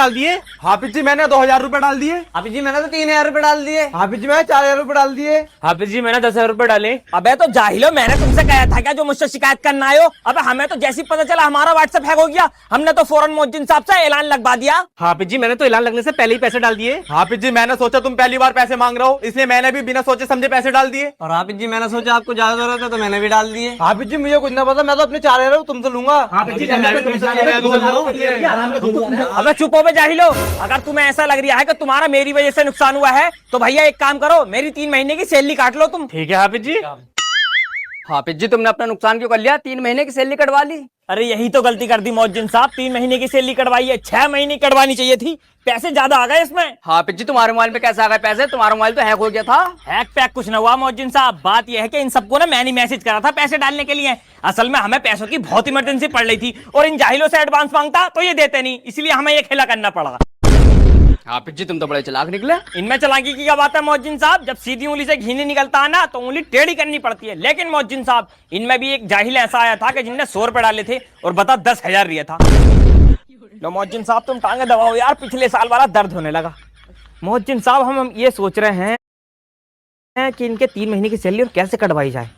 डाल दिए? हाफिज जी मैंने 2000 रुपए डाल दिए। हाफिज जी मैंने तो 3000 रुपए डाल दिए। हाफिज जी मैंने 4000 रुपए डाल दिए। हाफिज जी मैंने 10,000 रुपए डाले। अबे तो जाहिलो, मैंने तुमसे कहा था क्या जो मुझसे शिकायत करना आयो? अबे हमें तो जैसे ही पता चला हमारा व्हाट्सएप हैक हो गया, हमने तो फौरन मोहज्जिन साहब से ऐलान लगवा दिया। हाफिज जी मैंने तो ऐलान लगने से पहले ही पैसे डाल दिए। हाफिज जी मैंने सोचा तुम पहली बार पैसे मांग रहे हो, इसलिए मैंने भी बिना सोचे समझे पैसे डाल दिए। और हाफिज जी मैंने सोचा आपको ज्यादा जरूरत है तो मैंने भी डाल दिए। हाफिज जी मुझे कुछ ना पता, मैं तो अपने 4000 तुमसे लूंगा। अबे चुप हो बे जाहिलो, अगर तुम्हें ऐसा लग रहा है कि तुम्हारा मेरी वजह से नुकसान हुआ है तो भैया एक काम करो, मेरी 3 महीने की सैलरी काट लो तुम। ठीक है हाफिज जी। हाफिज जी तुमने अपना नुकसान क्यों कर लिया? 3 महीने की सैलरी कटवा ली। अरे यही तो गलती कर दी मोहज्जिन साहब, 3 महीने की सैलरी कटवाई है, 6 महीने कटवानी चाहिए थी, पैसे ज्यादा आ गए इसमें। हाफिज जी तुम्हारे मोबाइल में कैसे आ गए पैसे? तुम्हारा मोबाइल तो हैक हो गया था। हैक पैक कुछ ना हुआ मोहज्जिन साहब, बात यह है कि इन सबको ना मैंने मैसेज करा था पैसे डालने के लिए। असल में हमें पैसों की बहुत इमरजेंसी पड़ रही थी और इन जाहिलों से एडवांस मांगता तो ये देते नहीं, इसलिए हमें ये खेला करना पड़ा। हाफिज जी तुम तो बड़े चालाक निकले। इनमें चालाकी की क्या बात है मोहज्जिन साहब, जब सीधी उंगली से घी नहीं निकलता है ना तो उंगली टेढ़ी करनी पड़ती है। लेकिन मोहज्जिन साहब इनमें भी एक जाहिल ऐसा आया था कि जिनने 100 रुपए डाले थे और बता 10,000 लिया था। लो मोहज्जिन साहब तुम टांगे दबाओ यार, पिछले साल वाला दर्द होने लगा। मोहज्जिन साहब हम ये सोच रहे हैं कि इनके 3 महीने की सैलरी और कैसे कटवाई जाए।